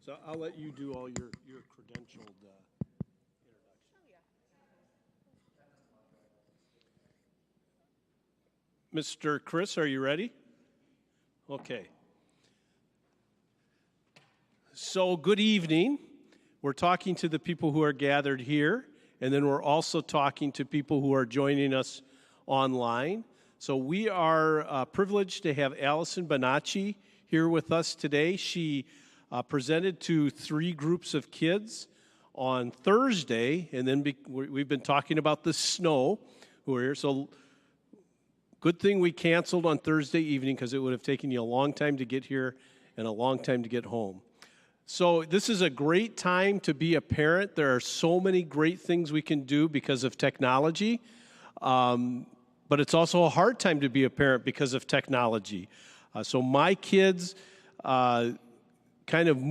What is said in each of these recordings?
So I'll let you do all your credentialed introduction. Mr. Chris, are you ready? Okay. So good evening. We're talking to the people who are gathered here, and then we're also talking to people who are joining us online. So we are privileged to have Allison Bonacci here with us today. She presented to 3 groups of kids on Thursday, and then we've been talking about the snow who are here. So good thing we canceled on Thursday evening because it would have taken you a long time to get here and a long time to get home. So this is a great time to be a parent. There are so many great things we can do because of technology, but it's also a hard time to be a parent because of technology. So my kids kind of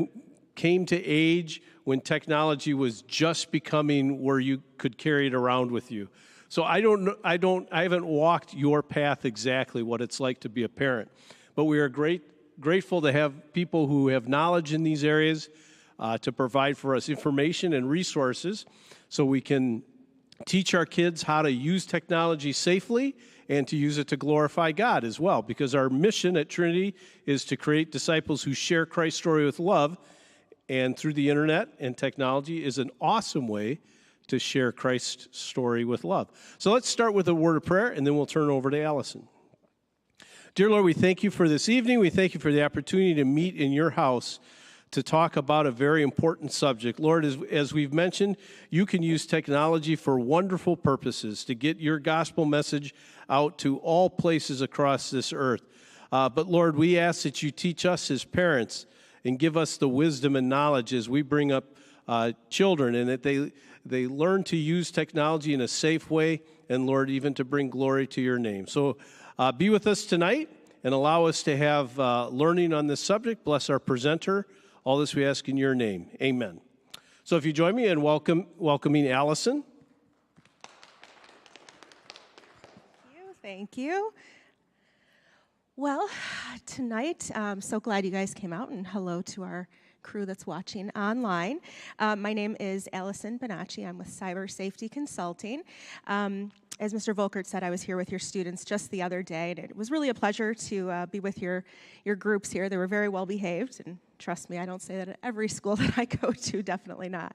came to age when technology was just becoming where you could carry it around with you. So I haven't walked your path exactly what it's like to be a parent, but we are grateful to have people who have knowledge in these areas to provide for us information and resources so we can teach our kids how to use technology safely and to use it to glorify God as well, because our mission at Trinity is to create disciples who share Christ's story with love, and through the internet and technology is an awesome way to share Christ's story with love. So let's start with a word of prayer, and then we'll turn it over to Allison. Dear Lord, we thank you for this evening. We thank you for the opportunity to meet in your house to talk about a very important subject. Lord, as we've mentioned, you can use technology for wonderful purposes to get your gospel message out to all places across this earth. But Lord, we ask that you teach us as parents and give us the wisdom and knowledge as we bring up children, and that they learn to use technology in a safe way, and Lord, even to bring glory to your name. So be with us tonight and allow us to have learning on this subject. Bless our presenter. All this we ask in your name. Amen. So if you join me in welcoming Allison. Thank you. Well, tonight, I'm so glad you guys came out, and hello to our crew that's watching online. My name is Allison Bonacci. I'm with Cyber Safety Consulting. As Mr. Volkert said, I was here with your students just the other day, and it was really a pleasure to be with your groups here. They were very well behaved, and trust me, I don't say that at every school that I go to, definitely not.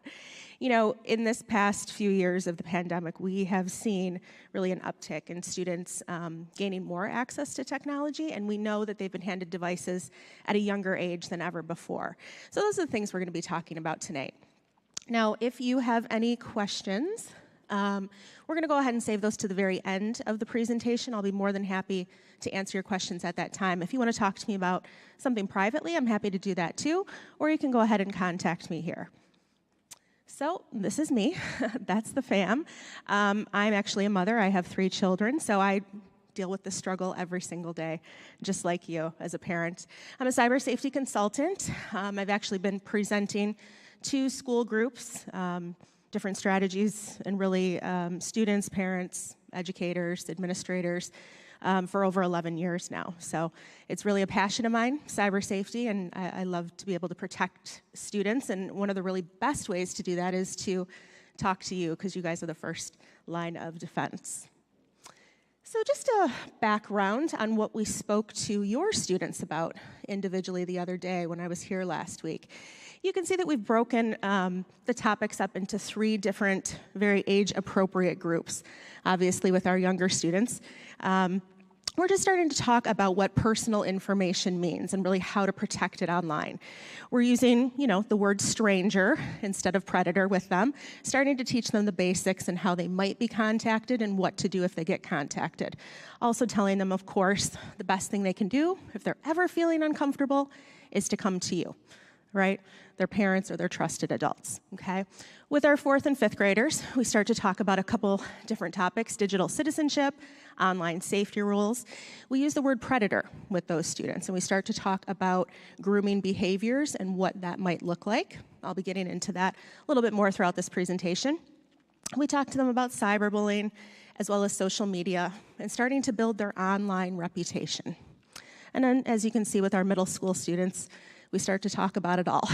You know, in this past few years of the pandemic, we have seen really an uptick in students gaining more access to technology, and we know that they've been handed devices at a younger age than ever before. So those are the things we're going to be talking about tonight. Now, if you have any questions, we're going to go ahead and save those to the very end of the presentation. I'll be more than happy to answer your questions at that time. If you want to talk to me about something privately, I'm happy to do that too, or you can go ahead and contact me here. So this is me. That's the fam. I'm actually a mother. I have 3 children, so I deal with this struggle every single day, just like you as a parent. I'm a cyber safety consultant. I've actually been presenting to school groups, different strategies, and really students, parents, educators, administrators, for over 11 years now. So it's really a passion of mine, cyber safety, and I love to be able to protect students. And one of the really best ways to do that is to talk to you, because you guys are the first line of defense. So just a background on what we spoke to your students about individually the other day when I was here last week. You can see that we've broken the topics up into 3 different, very age-appropriate groups, obviously with our younger students. We're just starting to talk about what personal information means and really how to protect it online. We're using, the word stranger instead of predator with them, starting to teach them the basics and how they might be contacted and what to do if they get contacted. Also telling them, of course, the best thing they can do if they're ever feeling uncomfortable is to come to you, right? Their parents or their trusted adults, okay? With our 4th and 5th graders, we start to talk about a couple different topics: digital citizenship, online safety rules. We use the word predator with those students, and we start to talk about grooming behaviors and what that might look like. I'll be getting into that a little bit more throughout this presentation. We talk to them about cyberbullying as well as social media and starting to build their online reputation. And then, as you can see with our middle school students, we start to talk about it all.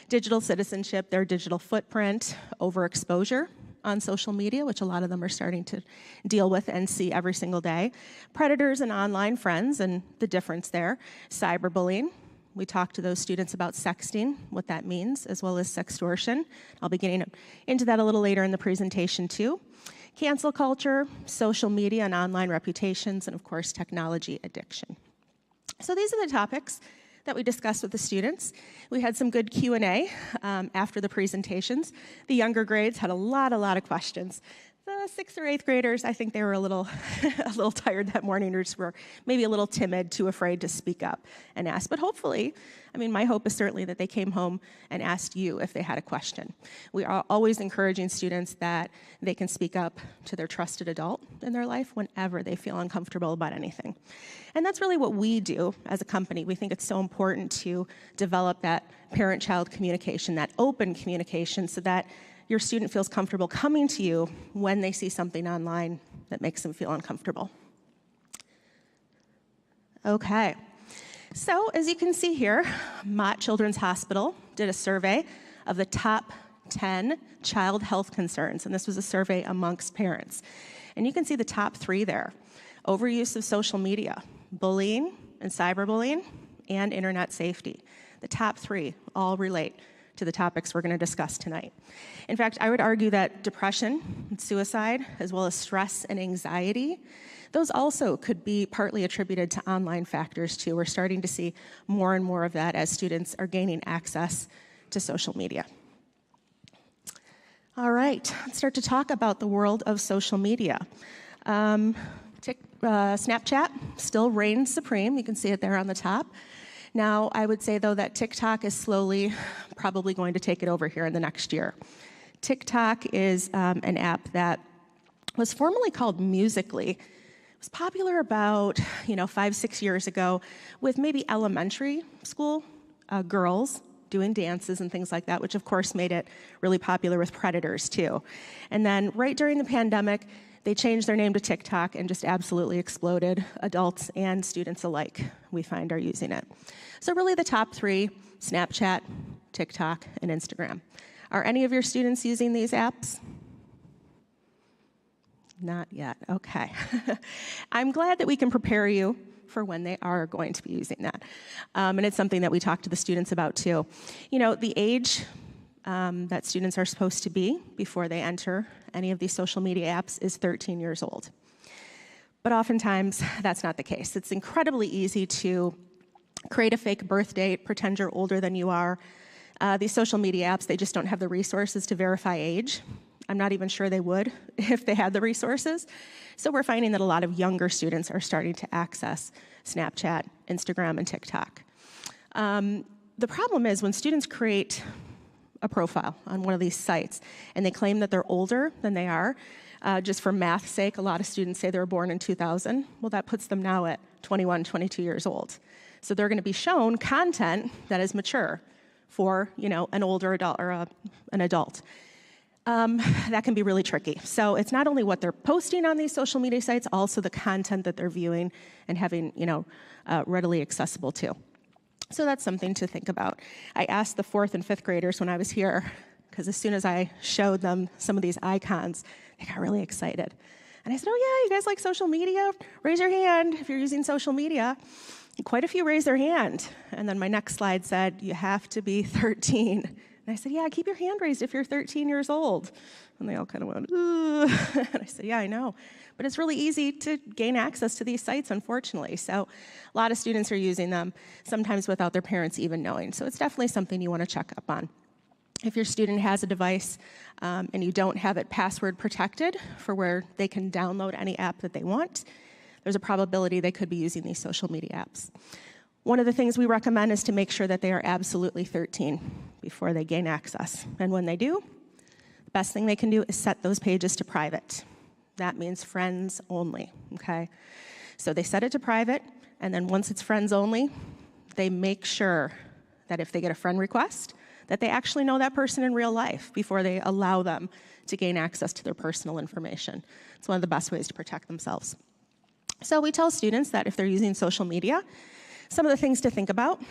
Digital citizenship, their digital footprint, overexposure on social media, which a lot of them are starting to deal with and see every single day. Predators and online friends and the difference there. Cyberbullying. We talked to those students about sexting, what that means, as well as sextortion. I'll be getting into that a little later in the presentation too. Cancel culture, social media and online reputations, and of course, technology addiction. So these are the topics that we discussed with the students. We had some good Q&A after the presentations. The younger grades had a lot of questions. The 6th or 8th graders, I think they were a little tired that morning, or just were maybe a little timid, too afraid to speak up and ask. But hopefully, I mean, my hope is certainly that they came home and asked you if they had a question. We are always encouraging students that they can speak up to their trusted adult in their life whenever they feel uncomfortable about anything. And that's really what we do as a company. We think it's so important to develop that parent-child communication, that open communication, so that your student feels comfortable coming to you when they see something online that makes them feel uncomfortable. Okay, so as you can see here, Mott Children's Hospital did a survey of the top 10 child health concerns, and this was a survey amongst parents. And you can see the top 3 there: overuse of social media, bullying and cyberbullying, and internet safety. The top 3 all relate to the topics we're going to discuss tonight. In fact, I would argue that depression and suicide, as well as stress and anxiety, those also could be partly attributed to online factors too. We're starting to see more and more of that as students are gaining access to social media. All right, let's start to talk about the world of social media. Snapchat still reigns supreme. You can see it there on the top. Now, I would say, though, that TikTok is slowly probably going to take it over here in the next year. TikTok is an app that was formerly called Musical.ly. It was popular about 5-6 years ago with maybe elementary school girls doing dances and things like that, which of course made it really popular with predators too. And then right during the pandemic, they changed their name to TikTok and just absolutely exploded. Adults and students alike, we find, are using it. So really the top 3, Snapchat, TikTok, and Instagram. Are any of your students using these apps? Not yet, okay. I'm glad that we can prepare you for when they are going to be using that. And it's something that we talk to the students about too. The age that students are supposed to be before they enter any of these social media apps is 13 years old. But oftentimes, that's not the case. It's incredibly easy to create a fake birth date, pretend you're older than you are. These social media apps, they just don't have the resources to verify age. I'm not even sure they would if they had the resources. So we're finding that a lot of younger students are starting to access Snapchat, Instagram, and TikTok. The problem is when students create a profile on one of these sites and they claim that they're older than they are, just for math's sake, a lot of students say they were born in 2000. Well, that puts them now at 21, 22 years old. So they're going to be shown content that is mature for, an older adult or an adult. That can be really tricky. So it's not only what they're posting on these social media sites, also the content that they're viewing and having, readily accessible to. So that's something to think about. I asked the 4th and 5th graders when I was here, because as soon as I showed them some of these icons, they got really excited. And I said, oh yeah, you guys like social media? Raise your hand if you're using social media. And quite a few raised their hand. And then my next slide said, you have to be 13. And I said, yeah, keep your hand raised if you're 13 years old. And they all kind of went, ooh. And I said, yeah, I know. But it's really easy to gain access to these sites, unfortunately. So a lot of students are using them, sometimes without their parents even knowing. So it's definitely something you want to check up on. If your student has a device and you don't have it password protected for where they can download any app that they want, there's a probability they could be using these social media apps. One of the things we recommend is to make sure that they are absolutely 13 before they gain access. And when they do, the best thing they can do is set those pages to private. That means friends only, okay? So they set it to private, and then once it's friends only, they make sure that if they get a friend request, that they actually know that person in real life before they allow them to gain access to their personal information. It's one of the best ways to protect themselves. So we tell students that if they're using social media, Some of the things to think about: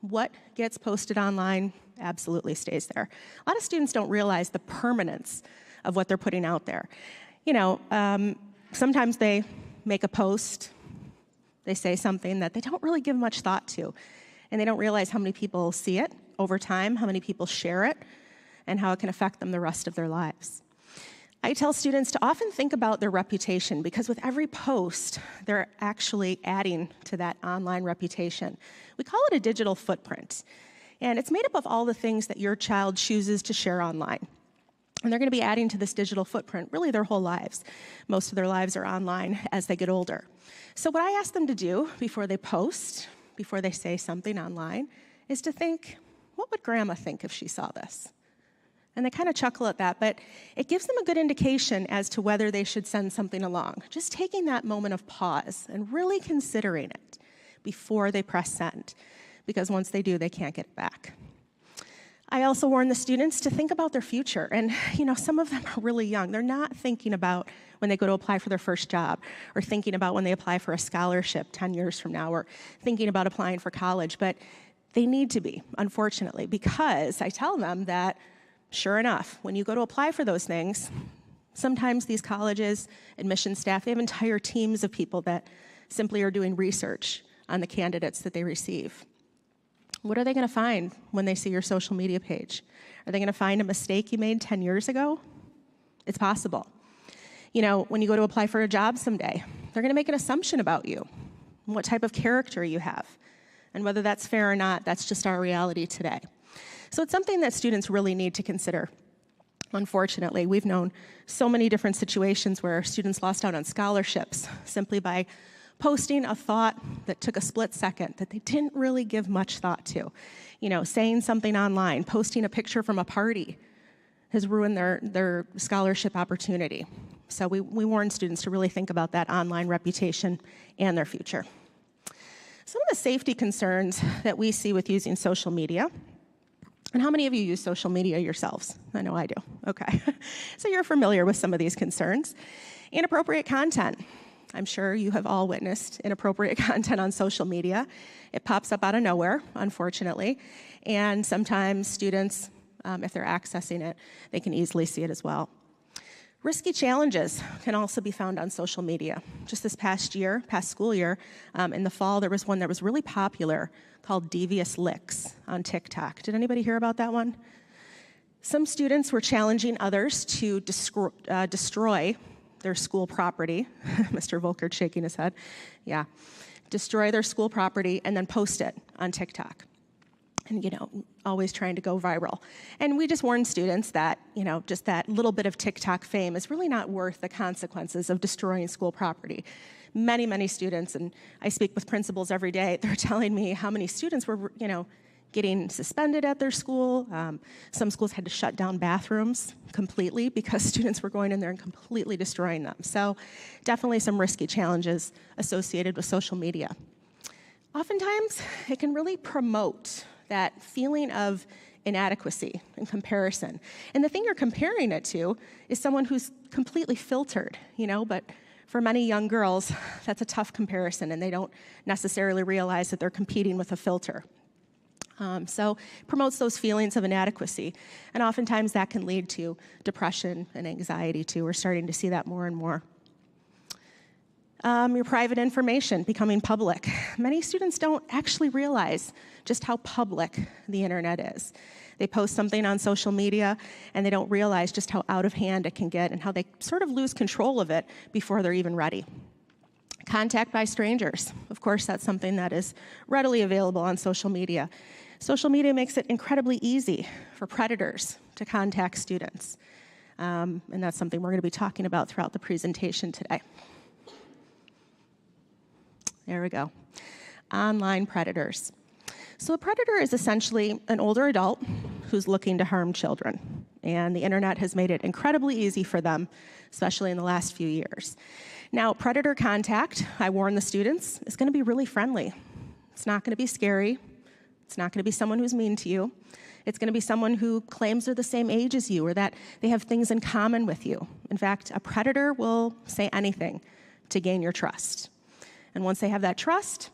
what gets posted online absolutely stays there. A lot of students don't realize the permanence of what they're putting out there. Sometimes they make a post, they say something that they don't really give much thought to, and they don't realize how many people see it over time, how many people share it, and how it can affect them the rest of their lives. I tell students to often think about their reputation, because with every post, they're actually adding to that online reputation. We call it a digital footprint, and it's made up of all the things that your child chooses to share online. And they're going to be adding to this digital footprint really their whole lives. Most of their lives are online as they get older. So what I ask them to do before they post, before they say something online, is to think, what would Grandma think if she saw this? And they kind of chuckle at that, but it gives them a good indication as to whether they should send something along. Just taking that moment of pause and really considering it before they press send, because once they do, they can't get it back. I also warn the students to think about their future. And, some of them are really young. They're not thinking about when they go to apply for their first job, or thinking about when they apply for a scholarship 10 years from now, or thinking about applying for college. But they need to be, unfortunately, because I tell them that, sure enough, when you go to apply for those things, sometimes these colleges, admission staff, they have entire teams of people that simply are doing research on the candidates that they receive. What are they going to find when they see your social media page? Are they going to find a mistake you made 10 years ago? It's possible. When you go to apply for a job someday, they're going to make an assumption about you, and what type of character you have. And whether that's fair or not, that's just our reality today. So it's something that students really need to consider. Unfortunately, we've known so many different situations where students lost out on scholarships simply by posting a thought that took a split second that they didn't really give much thought to. Saying something online, posting a picture from a party has ruined their scholarship opportunity. So we warn students to really think about that online reputation and their future. Some of the safety concerns that we see with using social media. And how many of you use social media yourselves? I know I do. Okay. So you're familiar with some of these concerns. Inappropriate content. I'm sure you have all witnessed inappropriate content on social media. It pops up out of nowhere, unfortunately. And sometimes students, if they're accessing it, they can easily see it as well. Risky challenges can also be found on social media. Just this past school year, in the fall, there was one that was really popular called Devious Licks on TikTok. Did anybody hear about that one? Some students were challenging others to destroy their school property. Mr. Volkert shaking his head. Yeah. Destroy their school property and then post it on TikTok. And, always trying to go viral. And we just warn students that, just that little bit of TikTok fame is really not worth the consequences of destroying school property. Many, many students, and I speak with principals every day, they're telling me how many students were, getting suspended at their school. Some schools had to shut down bathrooms completely because students were going in there and completely destroying them. So definitely some risky challenges associated with social media. Oftentimes, it can really promote that feeling of inadequacy and comparison. And the thing you're comparing it to is someone who's completely filtered, but for many young girls, that's a tough comparison, and they don't necessarily realize that they're competing with a filter. So it promotes those feelings of inadequacy, and oftentimes that can lead to depression and anxiety too. We're starting to see that more and more. Your private information becoming public. Many students don't actually realize just how public the internet is. They post something on social media, and they don't realize just how out of hand it can get and how they sort of lose control of it before they're even ready. Contact by strangers. Of course, that's something that is readily available on social media. Social media makes it incredibly easy for predators to contact students. And that's something we're going to be talking about throughout the presentation today. There we go. Online predators. So a predator is essentially an older adult who's looking to harm children. And the internet has made it incredibly easy for them, especially in the last few years. Now, predator contact, I warn the students, is going to be really friendly. It's not going to be scary. It's not going to be someone who's mean to you. It's going to be someone who claims they're the same age as you or that they have things in common with you. In fact, a predator will say anything to gain your trust. And once they have that trust,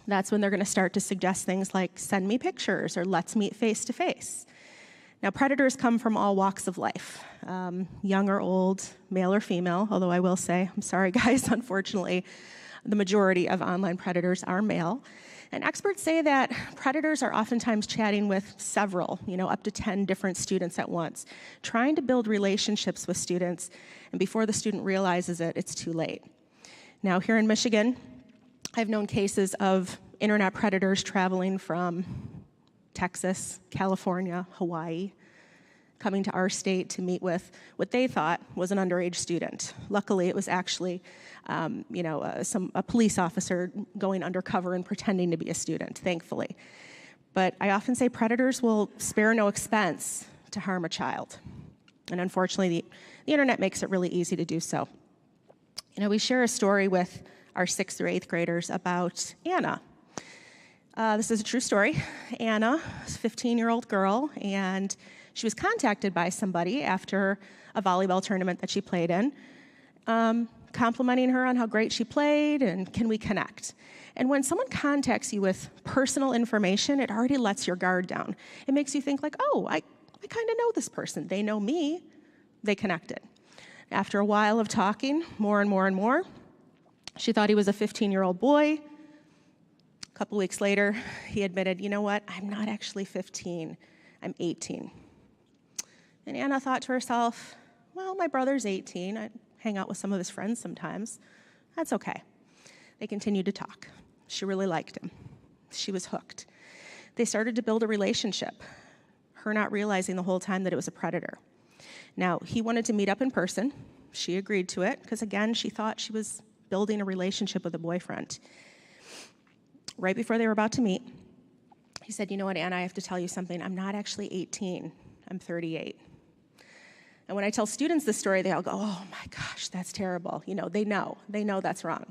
That's when they're going to start to suggest things like, send me pictures, or let's meet face to face. Now, predators come from all walks of life, young or old, male or female, although I will say, I'm sorry guys, unfortunately, the majority of online predators are male. And experts say that predators are oftentimes chatting with several, up to 10 different students at once, trying to build relationships with students, and before the student realizes it, it's too late. Now, here in Michigan, I've known cases of internet predators traveling from Texas, California, Hawaii, coming to our state to meet with what they thought was an underage student. Luckily, it was actually a police officer going undercover and pretending to be a student, thankfully. But I often say predators will spare no expense to harm a child. And unfortunately, the internet makes it really easy to do so. We share a story with our 6th through 8th graders about Anna. This is a true story. Anna is a 15-year-old girl, and she was contacted by somebody after a volleyball tournament that she played in, complimenting her on how great she played and can we connect. And when someone contacts you with personal information, it already lets your guard down. It makes you think like, oh, I kind of know this person. They know me. They connected. After a while of talking, more and more and more, she thought he was a 15-year-old boy. A couple weeks later, he admitted, you know what, I'm not actually 15, I'm 18. And Anna thought to herself, well, my brother's 18, I hang out with some of his friends sometimes. That's okay. They continued to talk. She really liked him. She was hooked. They started to build a relationship, her not realizing the whole time that it was a predator. Now, he wanted to meet up in person. She agreed to it, because again, she thought she was building a relationship with a boyfriend. Right before they were about to meet, he said, you know what, Anna, I have to tell you something. I'm not actually 18, I'm 38. And when I tell students this story, they all go, oh my gosh, that's terrible. They know that's wrong.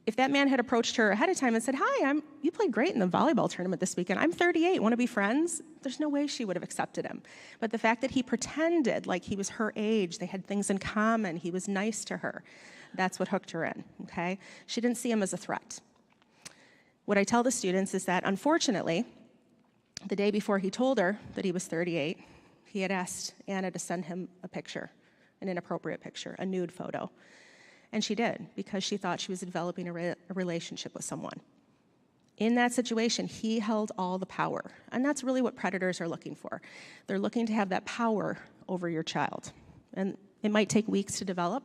If that man had approached her ahead of time and said, hi, you played great in the volleyball tournament this weekend. I'm 38, want to be friends? There's no way she would have accepted him. But the fact that he pretended like he was her age, they had things in common, he was nice to her, that's what hooked her in, okay? She didn't see him as a threat. What I tell the students is that, unfortunately, the day before he told her that he was 38, he had asked Anna to send him a picture, an inappropriate picture, a nude photo. And she did, because she thought she was developing a relationship with someone. In that situation, he held all the power. And that's really what predators are looking for. They're looking to have that power over your child. And it might take weeks to develop,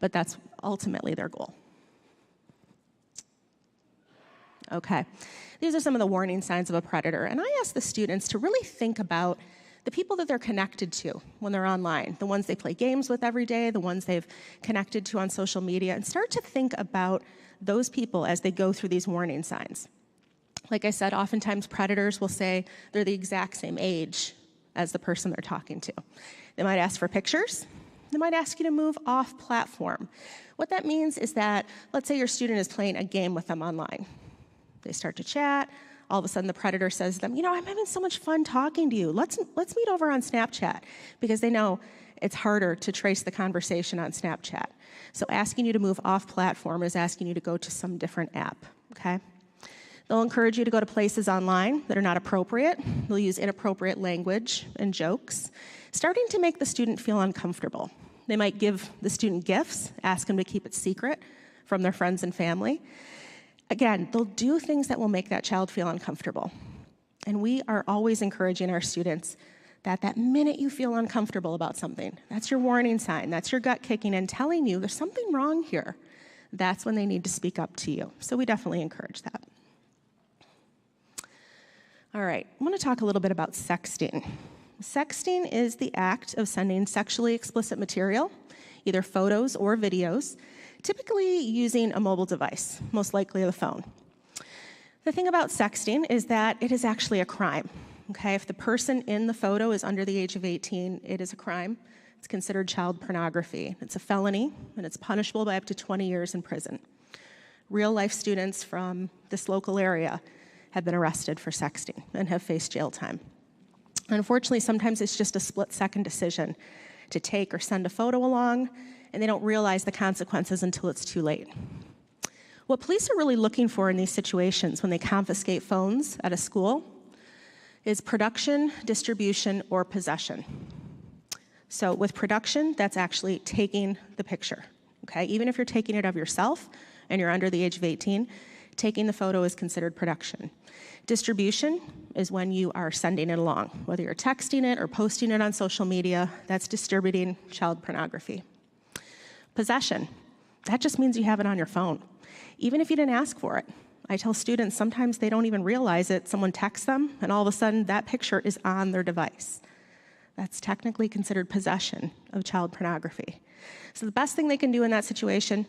but that's ultimately their goal. Okay, these are some of the warning signs of a predator. And I ask the students to really think about the people that they're connected to when they're online, the ones they play games with every day, the ones they've connected to on social media, and start to think about those people as they go through these warning signs. Like I said, oftentimes predators will say they're the exact same age as the person they're talking to. They might ask for pictures. They might ask you to move off platform. What that means is that, let's say your student is playing a game with them online. They start to chat. All of a sudden, the predator says to them, I'm having so much fun talking to you. Let's meet over on Snapchat, because they know it's harder to trace the conversation on Snapchat. So asking you to move off platform is asking you to go to some different app, okay? They'll encourage you to go to places online that are not appropriate. They'll use inappropriate language and jokes, starting to make the student feel uncomfortable. They might give the student gifts, ask them to keep it secret from their friends and family. Again, they'll do things that will make that child feel uncomfortable. And we are always encouraging our students that minute you feel uncomfortable about something, that's your warning sign, that's your gut kicking in, telling you there's something wrong here. That's when they need to speak up to you. So we definitely encourage that. All right, I want to talk a little bit about sexting. Sexting is the act of sending sexually explicit material, either photos or videos, typically using a mobile device, most likely the phone. The thing about sexting is that it is actually a crime, okay? If the person in the photo is under the age of 18, it is a crime. It's considered child pornography. It's a felony, and it's punishable by up to 20 years in prison. Real-life students from this local area have been arrested for sexting and have faced jail time. Unfortunately, sometimes it's just a split-second decision to take or send a photo along, and they don't realize the consequences until it's too late. What police are really looking for in these situations when they confiscate phones at a school is production, distribution, or possession. So with production, that's actually taking the picture, okay? Even if you're taking it of yourself and you're under the age of 18, taking the photo is considered production. Distribution is when you are sending it along. Whether you're texting it or posting it on social media, that's distributing child pornography. Possession, that just means you have it on your phone, even if you didn't ask for it. I tell students sometimes they don't even realize it. Someone texts them, and all of a sudden that picture is on their device. That's technically considered possession of child pornography. So the best thing they can do in that situation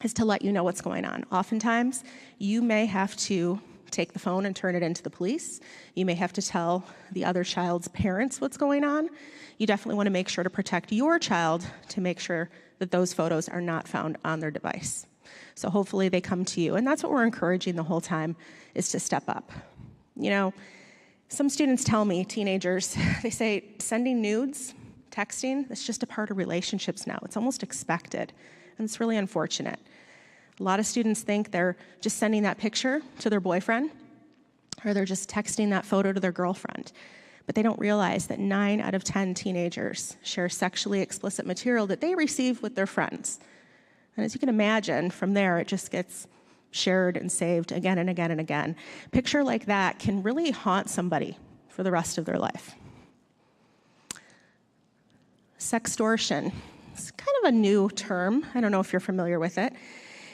is to let you know what's going on. Oftentimes, you may have to take the phone and turn it into the police. You may have to tell the other child's parents what's going on. You definitely want to make sure to protect your child to make sure that those photos are not found on their device. So hopefully they come to you. And that's what we're encouraging the whole time, is to step up. You know, some students tell me, teenagers, they say sending nudes, texting, that's just a part of relationships now. It's almost expected. And it's really unfortunate. A lot of students think they're just sending that picture to their boyfriend, or they're just texting that photo to their girlfriend. But they don't realize that 9 out of 10 teenagers share sexually explicit material that they receive with their friends. And as you can imagine, from there, it just gets shared and saved again and again and again. A picture like that can really haunt somebody for the rest of their life. Sextortion. It's kind of a new term. I don't know if you're familiar with it.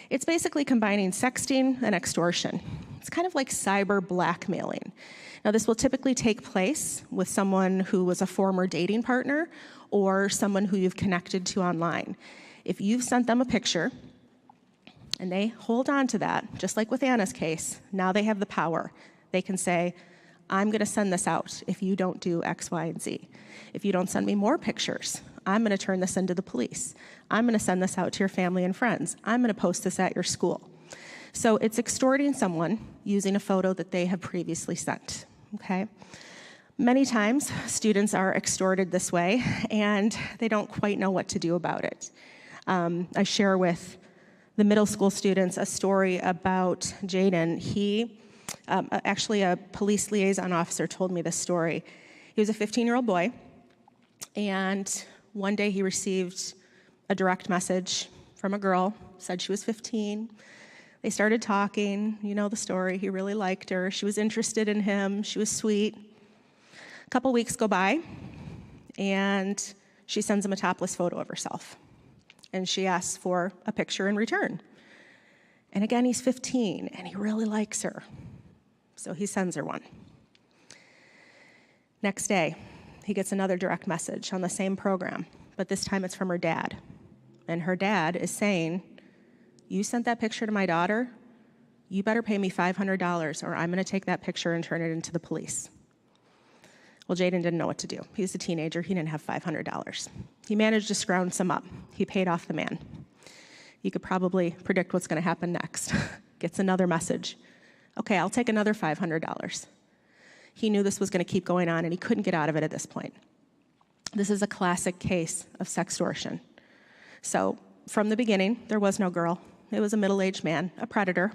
It's basically combining sexting and extortion. It's kind of like cyber blackmailing. Now, this will typically take place with someone who was a former dating partner or someone who you've connected to online. If you've sent them a picture and they hold on to that, just like with Anna's case, now they have the power. They can say, I'm going to send this out if you don't do X, Y, and Z. If you don't send me more pictures, I'm going to turn this into the police. I'm going to send this out to your family and friends. I'm going to post this at your school. So it's extorting someone using a photo that they have previously sent, okay? Many times, students are extorted this way, and they don't quite know what to do about it. I share with the middle school students a story about Jaden. He, actually a police liaison officer told me this story. He was a 15-year-old boy, and one day he received a direct message from a girl, said she was 15. They started talking, you know the story, he really liked her, she was interested in him, she was sweet. A couple weeks go by, and she sends him a topless photo of herself. And she asks for a picture in return. And again, he's 15, and he really likes her. So he sends her one. Next day, he gets another direct message on the same program, but this time it's from her dad. And her dad is saying, you sent that picture to my daughter, you better pay me $500 or I'm going to take that picture and turn it into the police. Well, Jaden didn't know what to do. He was a teenager. He didn't have $500. He managed to scrounge some up. He paid off the man. You could probably predict what's going to happen next. Gets another message. Okay, I'll take another $500. He knew this was going to keep going on, and he couldn't get out of it at this point. This is a classic case of sextortion. So from the beginning, there was no girl. It was a middle-aged man, a predator,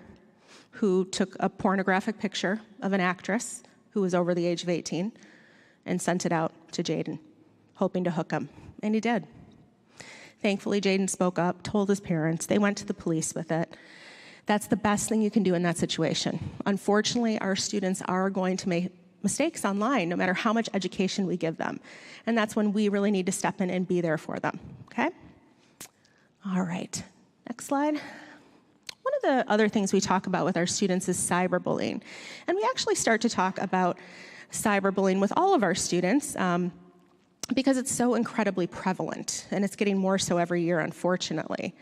who took a pornographic picture of an actress who was over the age of 18 and sent it out to Jaden, hoping to hook him. And he did. Thankfully, Jaden spoke up, told his parents. They went to the police with it. That's the best thing you can do in that situation. Unfortunately, our students are going to make mistakes online, no matter how much education we give them. And that's when we really need to step in and be there for them, okay? All right, next slide. One of the other things we talk about with our students is cyberbullying. And we actually start to talk about cyberbullying with all of our students because it's so incredibly prevalent, and it's getting more so every year, unfortunately.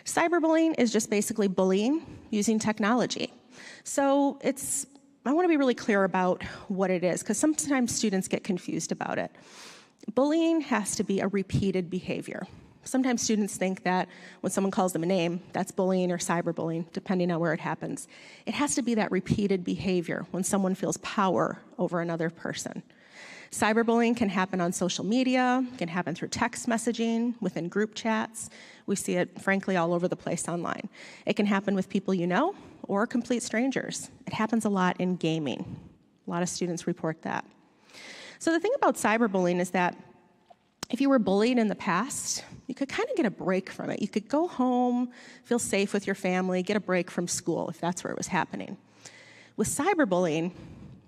Cyberbullying is just basically bullying using technology. So I want to be really clear about what it is, because sometimes students get confused about it. Bullying has to be a repeated behavior. Sometimes students think that when someone calls them a name, that's bullying or cyberbullying, depending on where it happens. It has to be that repeated behavior when someone feels power over another person. Cyberbullying can happen on social media, can happen through text messaging, within group chats. We see it, frankly, all over the place online. It can happen with people you know or complete strangers. It happens a lot in gaming. A lot of students report that. So the thing about cyberbullying is that if you were bullied in the past, you could kind of get a break from it. You could go home, feel safe with your family, get a break from school if that's where it was happening. With cyberbullying,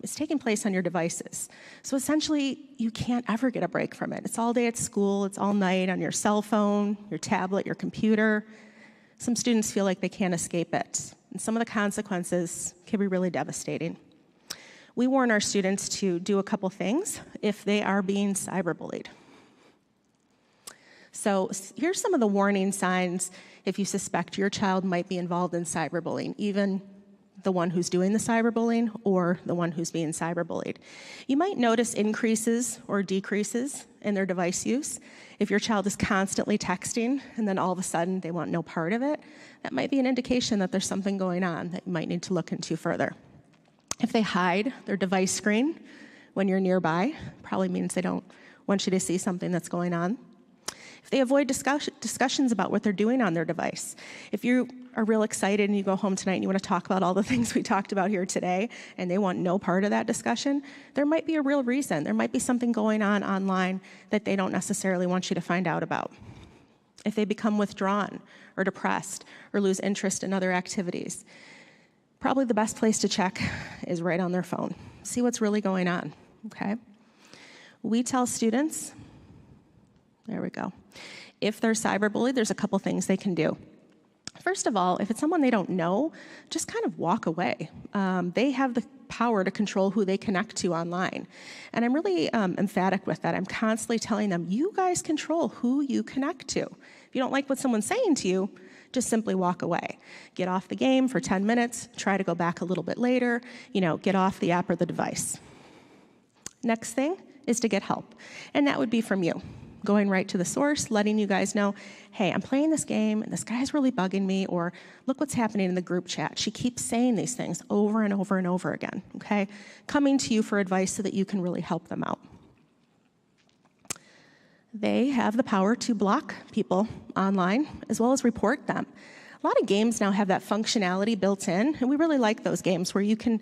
it's taking place on your devices. So essentially, you can't ever get a break from it. It's all day at school, it's all night on your cell phone, your tablet, your computer. Some students feel like they can't escape it. And some of the consequences can be really devastating. We warn our students to do a couple things if they are being cyberbullied. So here's some of the warning signs if you suspect your child might be involved in cyberbullying, even the one who's doing the cyberbullying or the one who's being cyberbullied. You might notice increases or decreases in their device use. If your child is constantly texting and then all of a sudden they want no part of it, that might be an indication that there's something going on that you might need to look into further. If they hide their device screen when you're nearby, probably means they don't want you to see something that's going on. If they avoid discussions about what they're doing on their device. If you are real excited and you go home tonight and you want to talk about all the things we talked about here today and they want no part of that discussion, there might be a real reason. There might be something going on online that they don't necessarily want you to find out about. If they become withdrawn or depressed or lose interest in other activities, probably the best place to check is right on their phone. See what's really going on, okay? We tell students, there we go. If they're cyberbullied, there's a couple things they can do. First of all, if it's someone they don't know, just kind of walk away. They have the power to control who they connect to online. And I'm really emphatic with that. I'm constantly telling them, you guys control who you connect to. If you don't like what someone's saying to you, just simply walk away. Get off the game for 10 minutes, try to go back a little bit later, get off the app or the device. Next thing is to get help. And that would be from you. Going right to the source, letting you guys know, hey, I'm playing this game, and this guy's really bugging me, or look what's happening in the group chat. She keeps saying these things over and over and over again, okay? Coming to you for advice so that you can really help them out. They have the power to block people online, as well as report them. A lot of games now have that functionality built in, and we really like those games where you can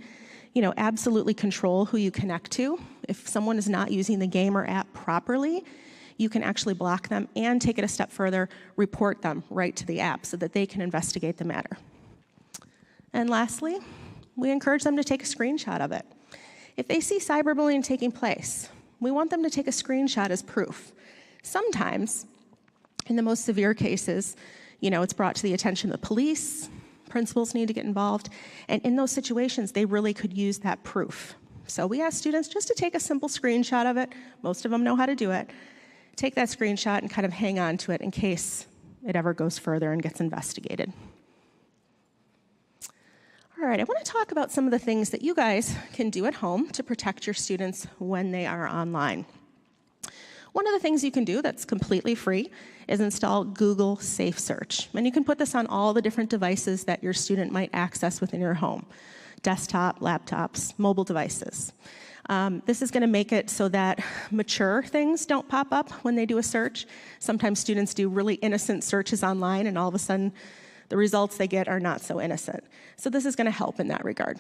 absolutely control who you connect to. If someone is not using the game or app properly, you can actually block them and take it a step further, report them right to the app so that they can investigate the matter. And lastly, we encourage them to take a screenshot of it. If they see cyberbullying taking place, we want them to take a screenshot as proof. Sometimes, in the most severe cases, it's brought to the attention of the police, principals need to get involved, and in those situations, they really could use that proof. So we ask students just to take a simple screenshot of it. Most of them know how to do it. Take that screenshot and kind of hang on to it in case it ever goes further and gets investigated. All right, I want to talk about some of the things that you guys can do at home to protect your students when they are online. One of the things you can do that's completely free is install Google Safe Search. And you can put this on all the different devices that your student might access within your home. Desktop, laptops, mobile devices. This is going to make it so that mature things don't pop up when they do a search. Sometimes students do really innocent searches online, and all of a sudden, the results they get are not so innocent. So this is going to help in that regard.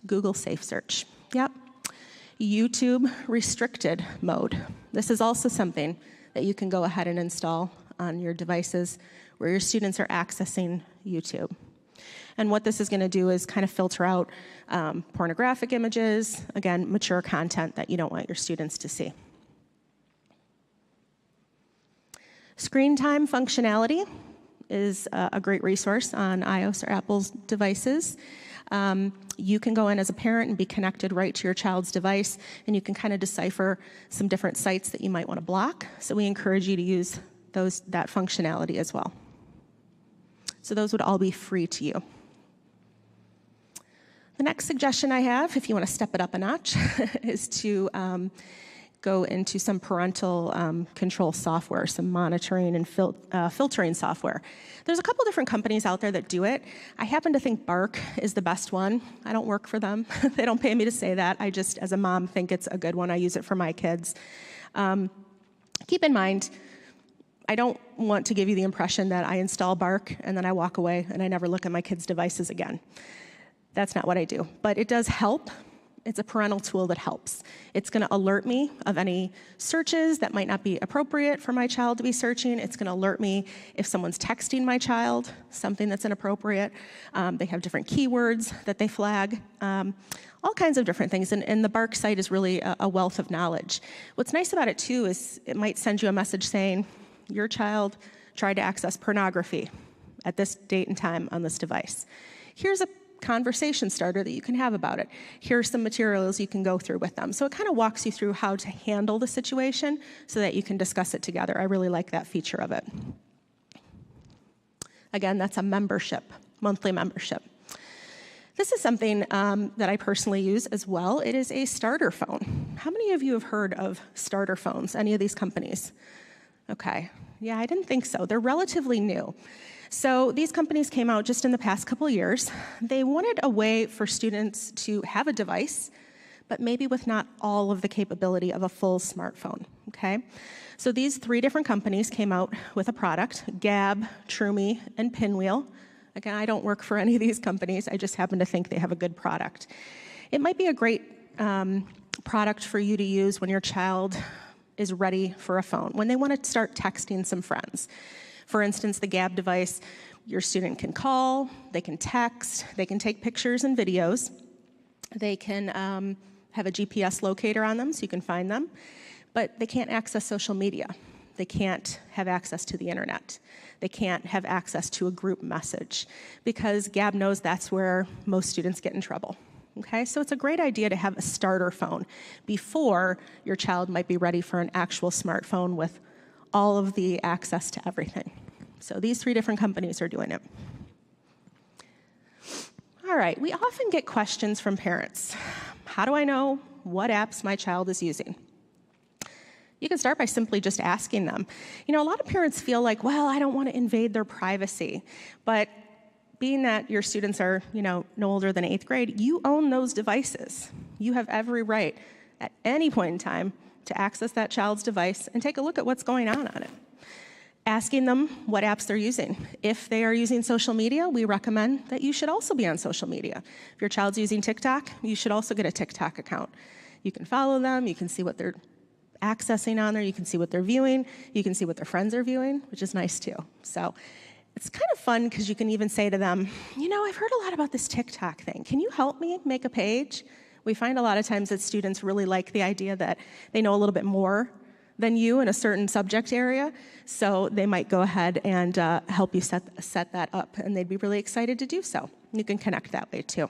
Google Safe Search. Yep. YouTube Restricted Mode. This is also something that you can go ahead and install on your devices where your students are accessing YouTube. And what this is going to do is kind of filter out pornographic images, again, mature content that you don't want your students to see. Screen time functionality is a great resource on iOS or Apple's devices. You can go in as a parent and be connected right to your child's device, and you can kind of decipher some different sites that you might want to block. So we encourage you to use that functionality as well. So those would all be free to you. The next suggestion I have, if you want to step it up a notch, is to go into some parental control software, some monitoring and filtering software. There's a couple different companies out there that do it. I happen to think Bark is the best one. I don't work for them. They don't pay me to say that. I just, as a mom, think it's a good one. I use it for my kids. Keep in mind, I don't want to give you the impression that I install Bark and then I walk away and I never look at my kids' devices again. That's not what I do. But it does help. It's a parental tool that helps. It's going to alert me of any searches that might not be appropriate for my child to be searching. It's going to alert me if someone's texting my child something that's inappropriate. They have different keywords that they flag, all kinds of different things. And the Bark site is really a wealth of knowledge. What's nice about it, too, is it might send you a message saying, your child tried to access pornography at this date and time on this device. Here's a conversation starter that you can have about it. Here's some materials you can go through with them. So it kind of walks you through how to handle the situation so that you can discuss it together. I really like that feature of it. Again, that's a membership, monthly membership. This is something that I personally use as well. It is a starter phone. How many of you have heard of starter phones, any of these companies? Okay, yeah, I didn't think so. They're relatively new. So these companies came out just in the past couple of years. They wanted a way for students to have a device, but maybe with not all of the capability of a full smartphone, okay? So these 3 different companies came out with a product, Gab, Trumi, and Pinwheel. Again, I don't work for any of these companies. I just happen to think they have a good product. It might be a great product for you to use when your child is ready for a phone, when they want to start texting some friends. For instance, the Gab device, your student can call, they can text, they can take pictures and videos. They can have a GPS locator on them so you can find them, but they can't access social media. They can't have access to the internet. They can't have access to a group message because Gab knows that's where most students get in trouble. Okay, so it's a great idea to have a starter phone before your child might be ready for an actual smartphone with all of the access to everything. So these 3 different companies are doing it. All right, we often get questions from parents. How do I know what apps my child is using? You can start by simply just asking them. You know, a lot of parents feel like, well, I don't want to invade their privacy, but being that your students are, no older than 8th grade, you own those devices. You have every right at any point in time to access that child's device and take a look at what's going on it. Asking them what apps they're using. If they are using social media, we recommend that you should also be on social media. If your child's using TikTok, you should also get a TikTok account. You can follow them, you can see what they're accessing on there, you can see what they're viewing, you can see what their friends are viewing, which is nice too. So it's kind of fun because you can even say to them, I've heard a lot about this TikTok thing. Can you help me make a page? We find a lot of times that students really like the idea that they know a little bit more than you in a certain subject area, so they might go ahead and help you set that up, and they'd be really excited to do so. You can connect that way too.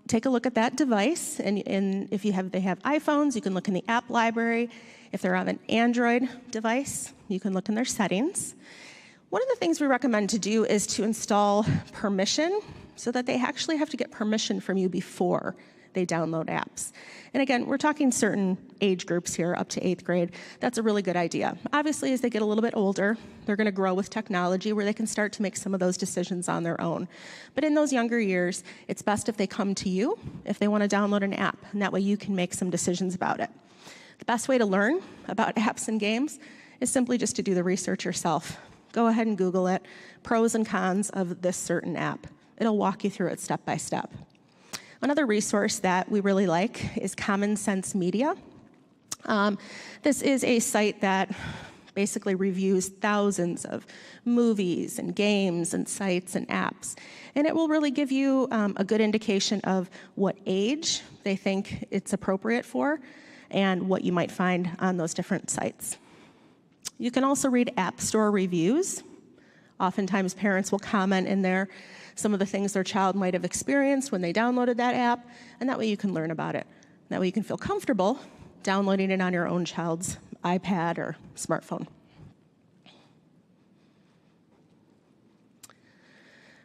Take a look at that device, and if they have iPhones, you can look in the app library. If they're on an Android device, you can look in their settings. One of the things we recommend to do is to install permission so that they actually have to get permission from you before they download apps. And again, we're talking certain age groups here, up to 8th grade. That's a really good idea. Obviously, as they get a little bit older, they're going to grow with technology where they can start to make some of those decisions on their own. But in those younger years, it's best if they come to you if they want to download an app, and that way you can make some decisions about it. The best way to learn about apps and games is simply just to do the research yourself. Go ahead and Google it, pros and cons of this certain app. It'll walk you through it step by step. Another resource that we really like is Common Sense Media. This is a site that basically reviews thousands of movies and games and sites and apps. And it will really give you a good indication of what age they think it's appropriate for and what you might find on those different sites. You can also read App Store reviews. Oftentimes parents will comment in there some of the things their child might have experienced when they downloaded that app, and that way you can learn about it. That way you can feel comfortable downloading it on your own child's iPad or smartphone.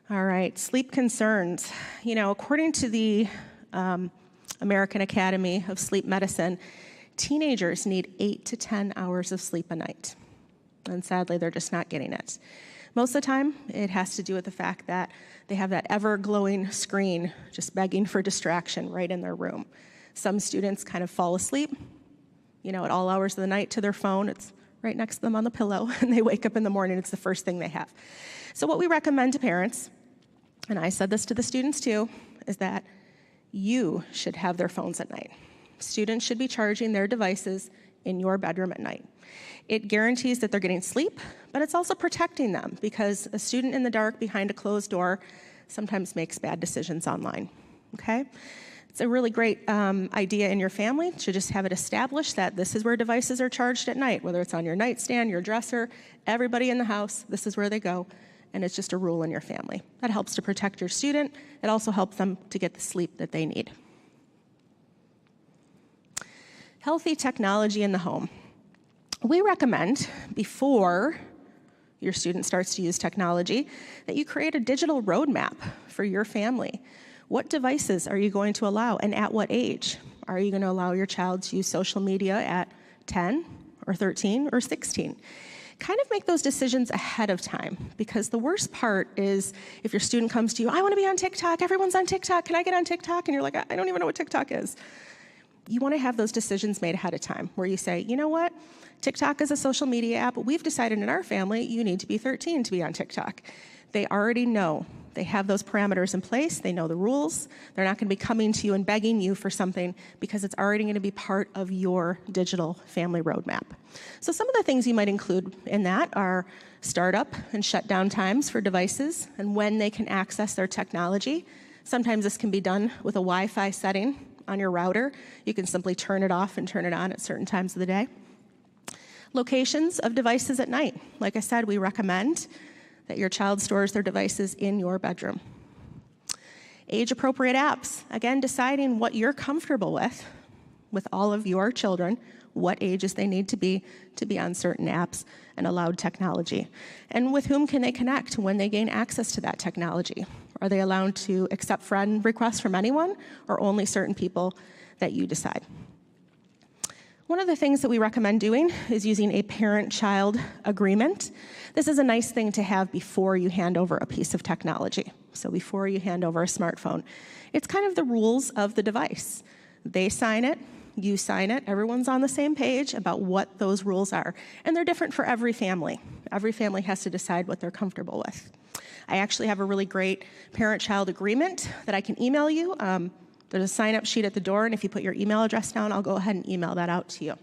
All right, sleep concerns. According to the American Academy of Sleep Medicine, teenagers need 8 to 10 hours of sleep a night. And sadly, they're just not getting it. Most of the time, it has to do with the fact that they have that ever-glowing screen just begging for distraction right in their room. Some students kind of fall asleep, at all hours of the night to their phone. It's right next to them on the pillow, and they wake up in the morning, it's the first thing they have. So what we recommend to parents, and I said this to the students too, is that you should have their phones at night. Students should be charging their devices in your bedroom at night. It guarantees that they're getting sleep, but it's also protecting them because a student in the dark behind a closed door sometimes makes bad decisions online, okay? It's a really great idea in your family to just have it established that this is where devices are charged at night, whether it's on your nightstand, your dresser, everybody in the house, this is where they go, and it's just a rule in your family. That helps to protect your student. It also helps them to get the sleep that they need. Healthy technology in the home. We recommend, before your student starts to use technology, that you create a digital roadmap for your family. What devices are you going to allow, and at what age? Are you going to allow your child to use social media at 10 or 13 or 16? Kind of make those decisions ahead of time, because the worst part is if your student comes to you, I want to be on TikTok, everyone's on TikTok, can I get on TikTok? And you're like, I don't even know what TikTok is. You want to have those decisions made ahead of time, where you say, you know what? TikTok is a social media app. We've decided in our family you need to be 13 to be on TikTok. They already know. They have those parameters in place. They know the rules. They're not going to be coming to you and begging you for something because it's already going to be part of your digital family roadmap. So some of the things you might include in that are startup and shutdown times for devices and when they can access their technology. Sometimes this can be done with a Wi-Fi setting on your router. You can simply turn it off and turn it on at certain times of the day. Locations of devices at night. Like I said, we recommend that your child stores their devices in your bedroom. Age-appropriate apps. Again, deciding what you're comfortable with all of your children, what ages they need to be on certain apps and allowed technology. And with whom can they connect when they gain access to that technology? Are they allowed to accept friend requests from anyone or only certain people that you decide? One of the things that we recommend doing is using a parent-child agreement. This is a nice thing to have before you hand over a piece of technology. So before you hand over a smartphone, it's kind of the rules of the device. They sign it, you sign it, everyone's on the same page about what those rules are. And they're different for every family. Every family has to decide what they're comfortable with. I actually have a really great parent-child agreement that I can email you. There's a sign-up sheet at the door, and if you put your email address down, I'll go ahead and email that out to you.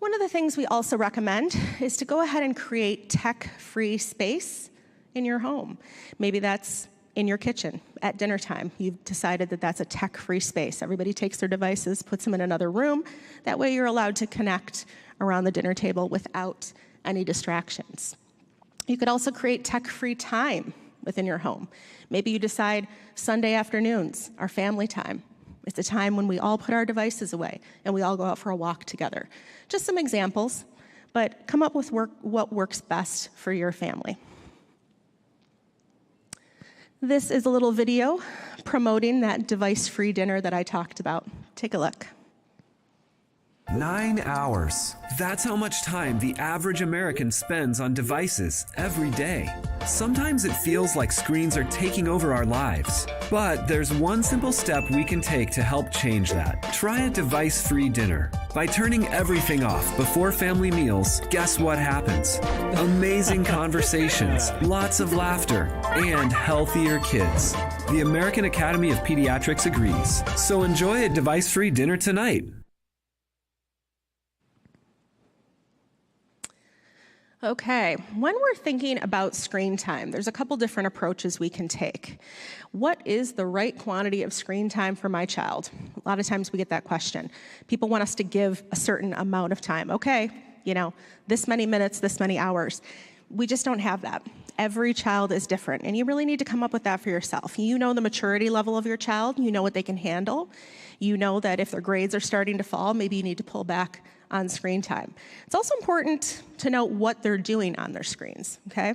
One of the things we also recommend is to go ahead and create tech-free space in your home. Maybe that's in your kitchen at dinner time. You've decided that that's a tech-free space. Everybody takes their devices, puts them in another room. That way you're allowed to connect around the dinner table without any distractions. You could also create tech-free time within your home. Maybe you decide Sunday afternoons are family time. It's a time when we all put our devices away and we all go out for a walk together. Just some examples, but come up with what works best for your family. This is a little video promoting that device-free dinner that I talked about. Take a look. 9 hours. That's how much time the average American spends on devices every day. Sometimes it feels like screens are taking over our lives. But there's one simple step we can take to help change that. Try a device-free dinner. By turning everything off before family meals, guess what happens? Amazing conversations, lots of laughter, and healthier kids. The American Academy of Pediatrics agrees. So enjoy a device-free dinner tonight. Okay, when we're thinking about screen time, there's a couple different approaches we can take. What is the right quantity of screen time for my child? A lot of times we get that question. People want us to give a certain amount of time. Okay, this many minutes, this many hours. We just don't have that. Every child is different, and you really need to come up with that for yourself. You know the maturity level of your child. You know what they can handle. You know that if their grades are starting to fall, maybe you need to pull back on screen time. It's also important to know what they're doing on their screens, okay?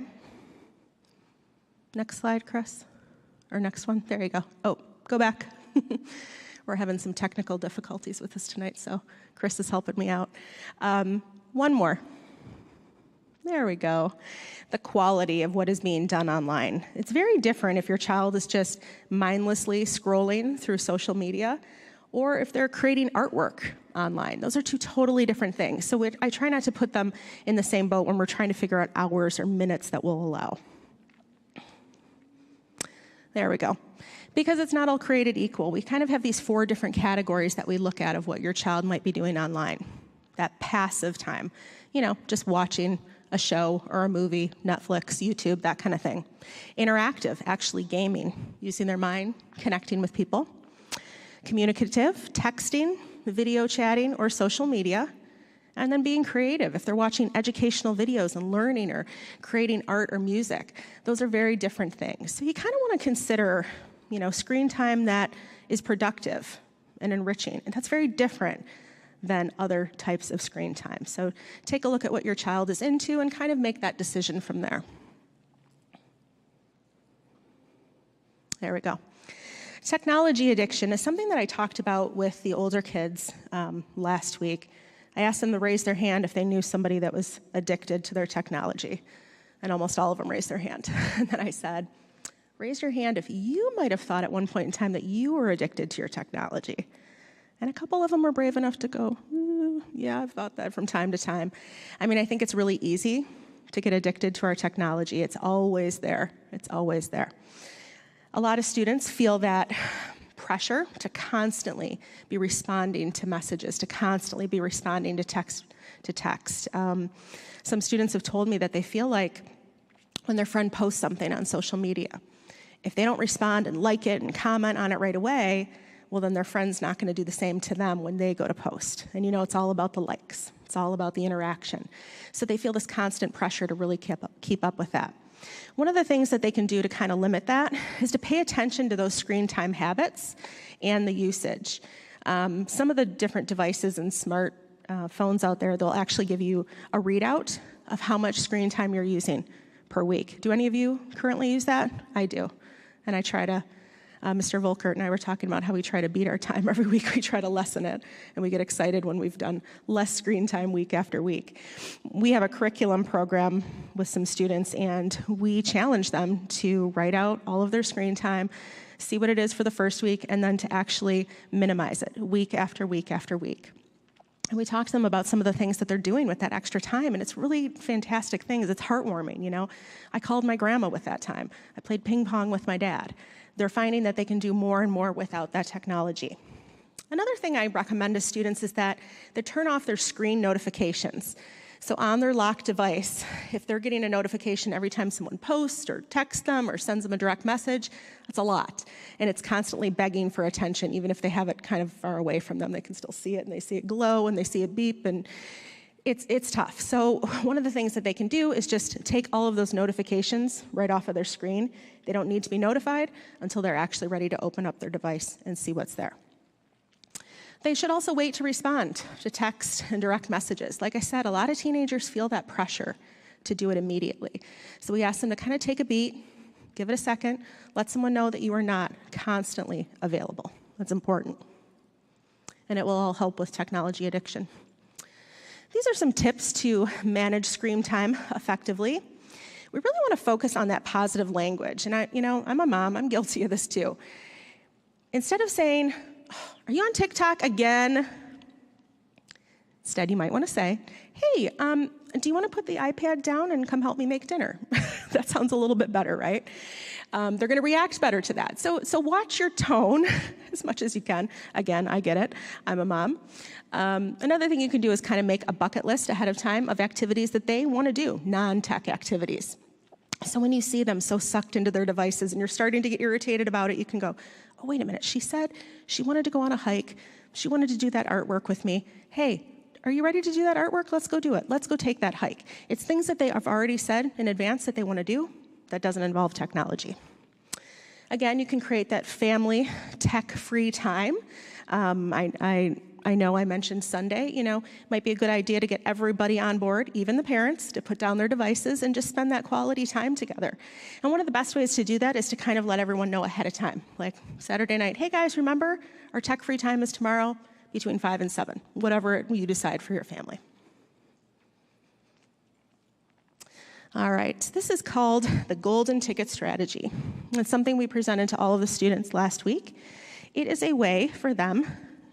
Next slide, Chris. Or next one, there you go. Oh, go back. We're having some technical difficulties with this tonight, so Chris is helping me out. One more. There we go. The quality of what is being done online. It's very different if your child is just mindlessly scrolling through social media or if they're creating artwork online. Those are two totally different things. So I try not to put them in the same boat when we're trying to figure out hours or minutes that we'll allow. There we go. Because it's not all created equal, we kind of have these 4 different categories that we look at of what your child might be doing online. That passive time, just watching a show or a movie, Netflix, YouTube, that kind of thing. Interactive, actually gaming, using their mind, connecting with people. Communicative, texting, video chatting, or social media. And then being creative, if they're watching educational videos and learning or creating art or music. Those are very different things. So you kind of want to consider, screen time that is productive and enriching. And that's very different than other types of screen time. So take a look at what your child is into and kind of make that decision from there. There we go. Technology addiction is something that I talked about with the older kids last week. I asked them to raise their hand if they knew somebody that was addicted to their technology, and almost all of them raised their hand. And then I said, raise your hand if you might have thought at one point in time that you were addicted to your technology. And a couple of them were brave enough to go, yeah, I've thought that from time to time. I think it's really easy to get addicted to our technology. It's always there. It's always there. A lot of students feel that pressure to constantly be responding to messages, to constantly be responding to text. Some students have told me that they feel like when their friend posts something on social media, if they don't respond and like it and comment on it right away, well, then their friend's not going to do the same to them when they go to post. And it's all about the likes. It's all about the interaction. So they feel this constant pressure to really keep up with that. One of the things that they can do to kind of limit that is to pay attention to those screen time habits and the usage. Some of the different devices and smart phones out there, they'll actually give you a readout of how much screen time you're using per week. Do any of you currently use that? I do. And I try to Mr. Volkert and I were talking about how we try to beat our time every week. We try to lessen it, and we get excited when we've done less screen time week after week. We have a curriculum program with some students, and we challenge them to write out all of their screen time, see what it is for the first week, and then to actually minimize it week after week after week. And we talk to them about some of the things that they're doing with that extra time, and it's really fantastic things. It's heartwarming, I called my grandma with that time. I played ping pong with my dad. They're finding that they can do more and more without that technology. Another thing I recommend to students is that they turn off their screen notifications. So on their locked device, if they're getting a notification every time someone posts or texts them or sends them a direct message, that's a lot. And it's constantly begging for attention. Even if they have it kind of far away from them, they can still see it, and they see it glow, and they see it beep, and it's tough. So one of the things that they can do is just take all of those notifications right off of their screen. They don't need to be notified until they're actually ready to open up their device and see what's there. They should also wait to respond to text and direct messages. Like I said, a lot of teenagers feel that pressure to do it immediately. So we ask them to kind of take a beat, give it a second, let someone know that you are not constantly available. That's important. And it will all help with technology addiction. These are some tips to manage screen time effectively. We really want to focus on that positive language. And I'm a mom, I'm guilty of this too. Instead of saying, "Are you on TikTok again?" Instead, you might want to say, "Hey, do you want to put the iPad down and come help me make dinner?" That sounds a little bit better, right? They're going to react better to that. So watch your tone as much as you can. Again, I get it. I'm a mom. Another thing you can do is kind of make a bucket list ahead of time of activities that they want to do, non-tech activities. So when you see them so sucked into their devices and you're starting to get irritated about it, you can go, "Oh, wait a minute. She said she wanted to go on a hike. She wanted to do that artwork with me. Hey, are you ready to do that artwork? Let's go do it. Let's go take that hike." It's things that they have already said in advance that they want to do that doesn't involve technology. Again, you can create that family tech-free time. I I know I mentioned Sunday, might be a good idea to get everybody on board, even the parents, to put down their devices and just spend that quality time together. And one of the best ways to do that is to kind of let everyone know ahead of time. Like Saturday night, hey guys, remember our tech-free time is tomorrow between 5 and 7, whatever you decide for your family. All right, this is called the golden ticket strategy. It's something we presented to all of the students last week. It is a way for them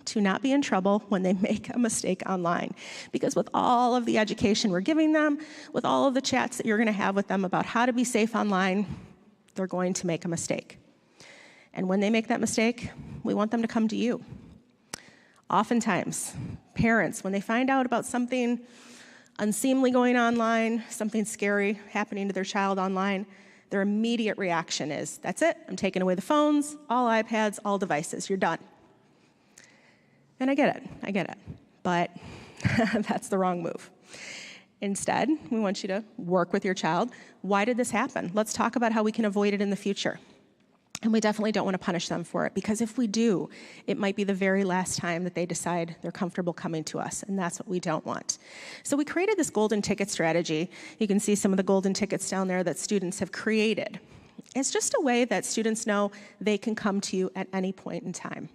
to not be in trouble when they make a mistake online. Because with all of the education we're giving them, with all of the chats that you're gonna have with them about how to be safe online, they're going to make a mistake. And when they make that mistake, we want them to come to you. Oftentimes, parents, when they find out about something unseemly going online, something scary happening to their child online, their immediate reaction is, that's it, I'm taking away the phones, all iPads, all devices, you're done. And I get it, but that's the wrong move. Instead, we want you to work with your child. Why did this happen? Let's talk about how we can avoid it in the future. And we definitely don't want to punish them for it, because if we do, it might be the very last time that they decide they're comfortable coming to us, and that's what we don't want. So we created this golden ticket strategy. You can see some of the golden tickets down there that students have created. It's just a way that students know they can come to you at any point in time.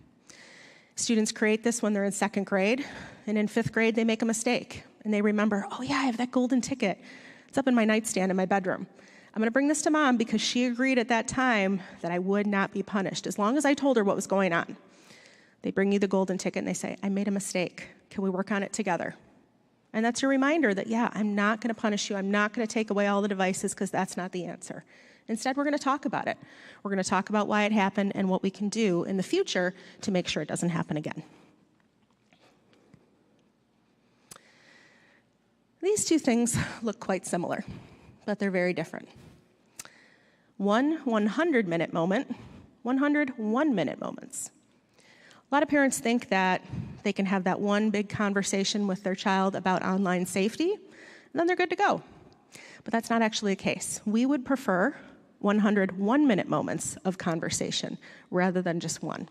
Students create this when they're in 2nd grade, and in 5th grade, they make a mistake, and they remember, oh yeah, I have that golden ticket. It's up in my nightstand in my bedroom. I'm gonna bring this to mom because she agreed at that time that I would not be punished, as long as I told her what was going on. They bring you the golden ticket and they say, I made a mistake. Can we work on it together? And that's a reminder that, yeah, I'm not gonna punish you. I'm not gonna take away all the devices, because that's not the answer. Instead, we're gonna talk about it. We're gonna talk about why it happened and what we can do in the future to make sure it doesn't happen again. These two things look quite similar, but they're very different. One 100-minute moment, 100 one-minute moments. A lot of parents think that they can have that one big conversation with their child about online safety, and then they're good to go. But that's not actually the case. We would prefer 100 one-minute moments of conversation rather than just one.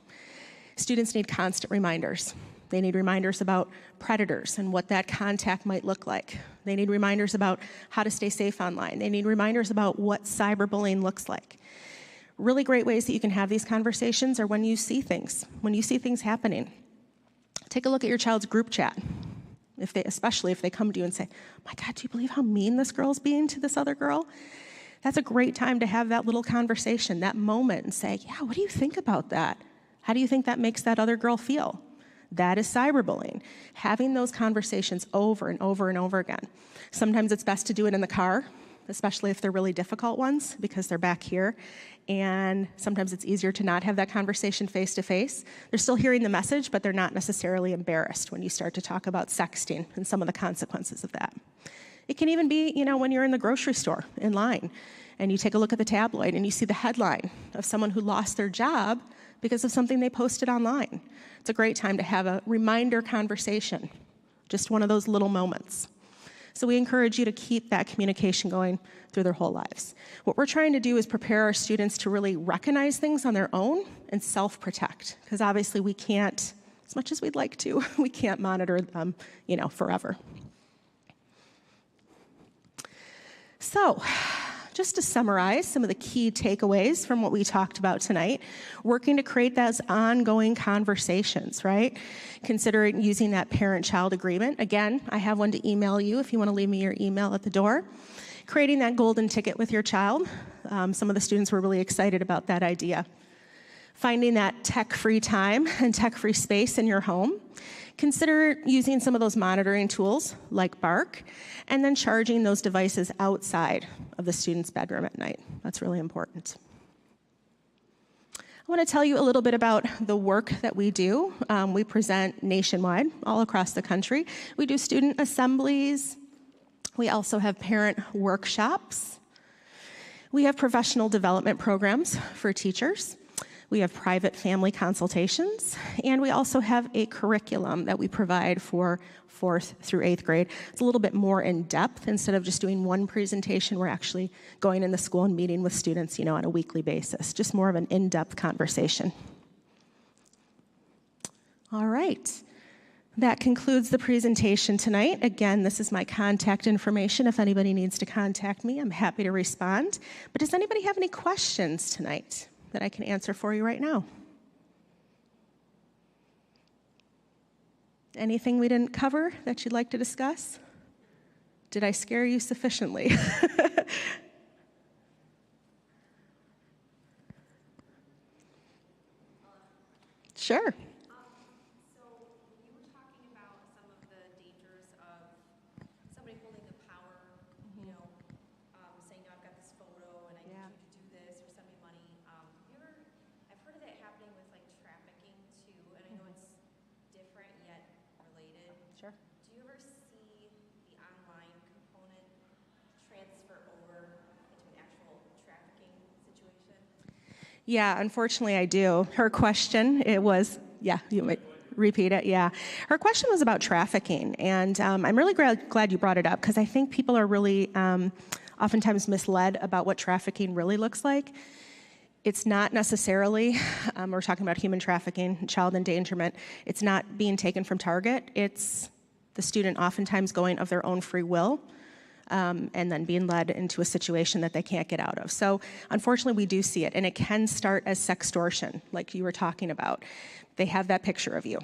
Students need constant reminders. They need reminders about predators and what that contact might look like. They need reminders about how to stay safe online. They need reminders about what cyberbullying looks like. Really great ways that you can have these conversations are when you see things happening. Take a look at your child's group chat, especially if they come to you and say, my God, do you believe how mean this girl's being to this other girl? That's a great time to have that little conversation, that moment, and say, yeah, what do you think about that? How do you think that makes that other girl feel? That is cyberbullying. Having those conversations over and over and over again. Sometimes it's best to do it in the car, especially if they're really difficult ones, because they're back here. And sometimes it's easier to not have that conversation face to face. They're still hearing the message, but they're not necessarily embarrassed when you start to talk about sexting and some of the consequences of that. It can even be, when you're in the grocery store in line and you take a look at the tabloid and you see the headline of someone who lost their job because of something they posted online. It's a great time to have a reminder conversation, just one of those little moments. So we encourage you to keep that communication going through their whole lives. What we're trying to do is prepare our students to really recognize things on their own and self-protect, because obviously we can't, as much as we'd like to, we can't monitor them, forever. So, just to summarize some of the key takeaways from what we talked about tonight, working to create those ongoing conversations, right? Considering using that parent-child agreement. Again, I have one to email you if you want to leave me your email at the door. Creating that golden ticket with your child. Some of the students were really excited about that idea. Finding that tech-free time and tech-free space in your home. Consider using some of those monitoring tools like Bark, and then charging those devices outside of the student's bedroom at night. That's really important. I want to tell you a little bit about the work that we do. We present nationwide, all across the country. We do student assemblies. We also have parent workshops. We have professional development programs for teachers. We have private family consultations, and we also have a curriculum that we provide for 4th through 8th grade. It's a little bit more in depth. Instead of just doing one presentation, we're actually going in the school and meeting with students, on a weekly basis. Just more of an in-depth conversation. All right. That concludes the presentation tonight. Again, this is my contact information. If anybody needs to contact me, I'm happy to respond. But does anybody have any questions tonight that I can answer for you right now? Anything we didn't cover that you'd like to discuss? Did I scare you sufficiently? Sure. So you were talking about some of the dangers of somebody holding the power, saying, I've got this photo and I need you to do this or send me money. I've heard of that happening with like trafficking too, and I know it's different yet related. Sure. Do you ever see the online component transfer over into an actual trafficking situation? Yeah, unfortunately I do. Her question, you might repeat it, yeah. Her question was about trafficking, and I'm really glad you brought it up, because I think people are really oftentimes misled about what trafficking really looks like. It's not necessarily, we're talking about human trafficking, child endangerment, it's not being taken from Target, it's the student oftentimes going of their own free will, and then being led into a situation that they can't get out of. So unfortunately, we do see it, and it can start as sextortion, like you were talking about. They have that picture of you.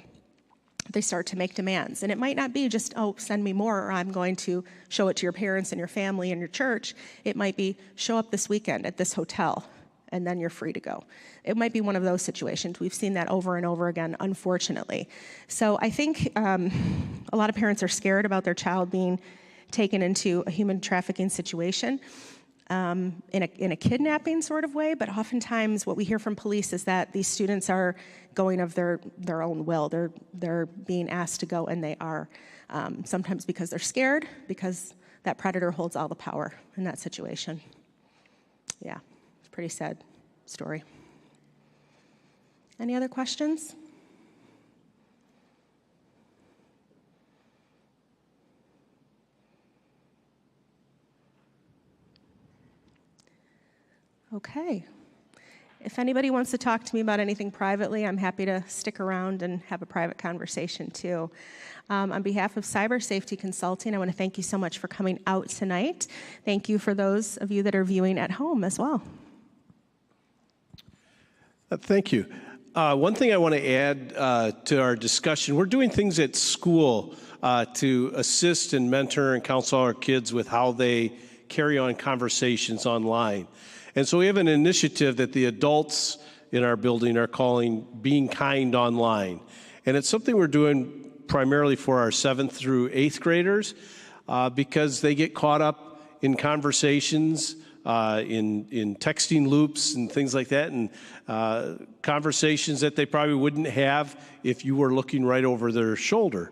They start to make demands, and it might not be just, oh, send me more, or I'm going to show it to your parents and your family and your church. It might be, show up this weekend at this hotel, and then you're free to go. It might be one of those situations. We've seen that over and over again, unfortunately. So I think a lot of parents are scared about their child being taken into a human trafficking situation in a kidnapping sort of way, but oftentimes what we hear from police is that these students are going of their own will. They're being asked to go, and they are, sometimes because they're scared, because that predator holds all the power in that situation. Yeah, it's a pretty sad story. Any other questions? Okay. If anybody wants to talk to me about anything privately, I'm happy to stick around and have a private conversation too. On behalf of Cyber Safety Consulting, I want to thank you so much for coming out tonight. Thank you for those of you that are viewing at home as well. Thank you. One thing I want to add to our discussion, we're doing things at school to assist and mentor and counsel our kids with how they carry on conversations online. And so we have an initiative that the adults in our building are calling Being Kind Online. And it's something we're doing primarily for our 7th through 8th graders because they get caught up in conversations, in texting loops and things like that, and conversations that they probably wouldn't have if you were looking right over their shoulder.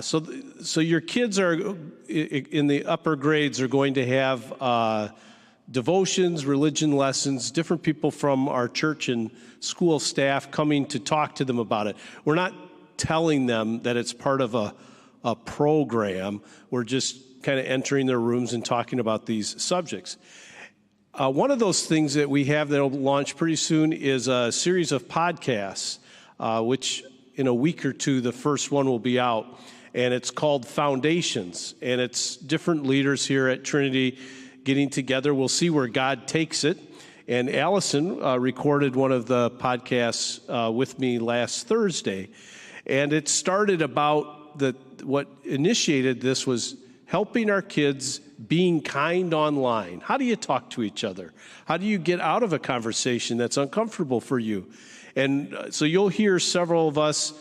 So your kids are in the upper grades are going to have devotions, religion lessons, different people from our church and school staff coming to talk to them about it. We're not telling them that it's part of a program. We're just kind of entering their rooms and talking about these subjects. One of those things that we have that will launch pretty soon is a series of podcasts, which in a week or two, the first one will be out, and it's called Foundations, and it's different leaders here at Trinity getting together. We'll see where God takes it. And Allison recorded one of the podcasts with me last Thursday. And it started about what initiated this was helping our kids being kind online. How do you talk to each other? How do you get out of a conversation that's uncomfortable for you? And so you'll hear several of us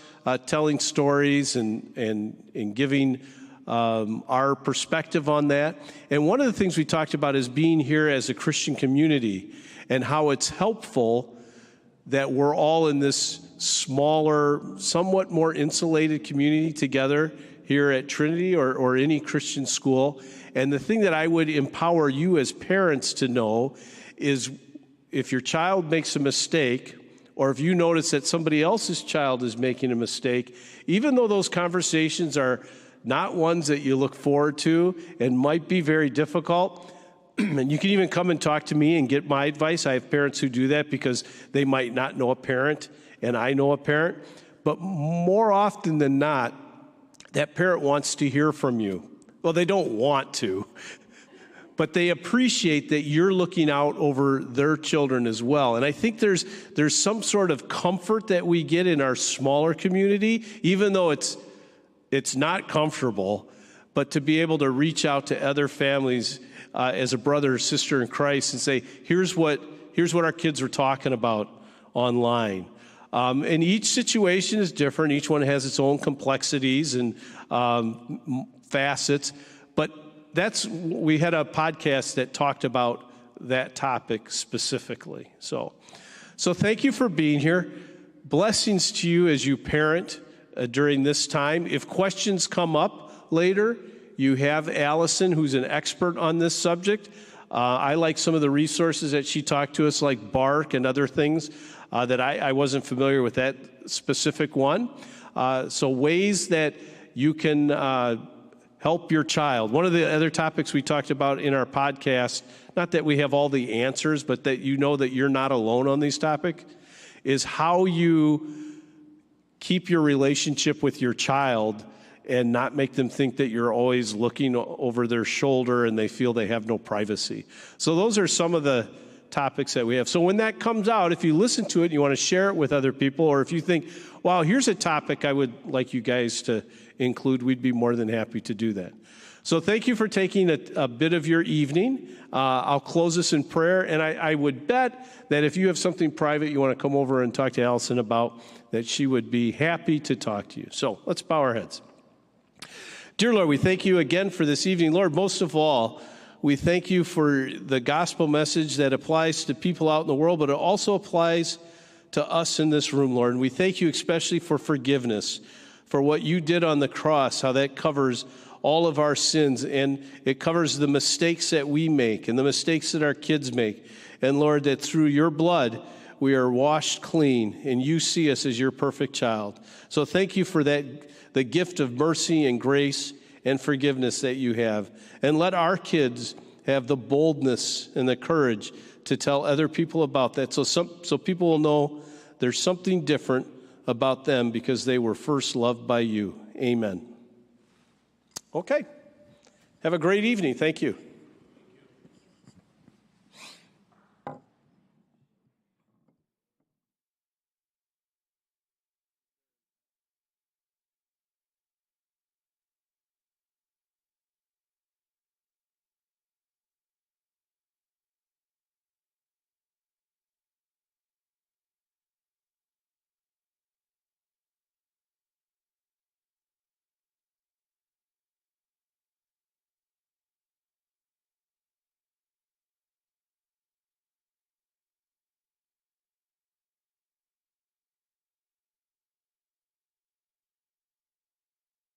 telling stories and giving our perspective on that. And one of the things we talked about is being here as a Christian community and how it's helpful that we're all in this smaller, somewhat more insulated community together here at Trinity or any Christian school. And the thing that I would empower you as parents to know is if your child makes a mistake, or if you notice that somebody else's child is making a mistake, even though those conversations are not ones that you look forward to and might be very difficult, and you can even come and talk to me and get my advice. I have parents who do that because they might not know a parent, and I know a parent. But more often than not, that parent wants to hear from you. Well, they don't want to, but they appreciate that you're looking out over their children as well. And I think there's some sort of comfort that we get in our smaller community, even though it's not comfortable, but to be able to reach out to other families as a brother or sister in Christ and say, here's what our kids are talking about online. And each situation is different. Each one has its own complexities and facets. But we had a podcast that talked about that topic specifically. So thank you for being here. Blessings to you as you parent during this time. If questions come up later, you have Allison, who's an expert on this subject. I like some of the resources that she talked to us, like Bark and other things that I wasn't familiar with that specific one. So ways that you can help your child. One of the other topics we talked about in our podcast, not that we have all the answers, but that you know that you're not alone on these topics, is how you keep your relationship with your child and not make them think that you're always looking over their shoulder and they feel they have no privacy. So those are some of the topics that we have. So when that comes out, if you listen to it and you want to share it with other people, or if you think, wow, here's a topic I would like you guys to include, we'd be more than happy to do that. So thank you for taking a bit of your evening. I'll close this in prayer, and I would bet that if you have something private you want to come over and talk to Allison about, that she would be happy to talk to you. So let's bow our heads. Dear Lord, we thank you again for this evening. Lord, most of all, we thank you for the gospel message that applies to people out in the world, but it also applies to us in this room, Lord. And we thank you especially for forgiveness, for what you did on the cross, how that covers all of our sins, and it covers the mistakes that we make and the mistakes that our kids make. And Lord, that through your blood, we are washed clean, and you see us as your perfect child. So thank you for that, the gift of mercy and grace and forgiveness that you have. And let our kids have the boldness and the courage to tell other people about that, so people will know there's something different about them because they were first loved by you. Amen. Okay. Have a great evening. Thank you.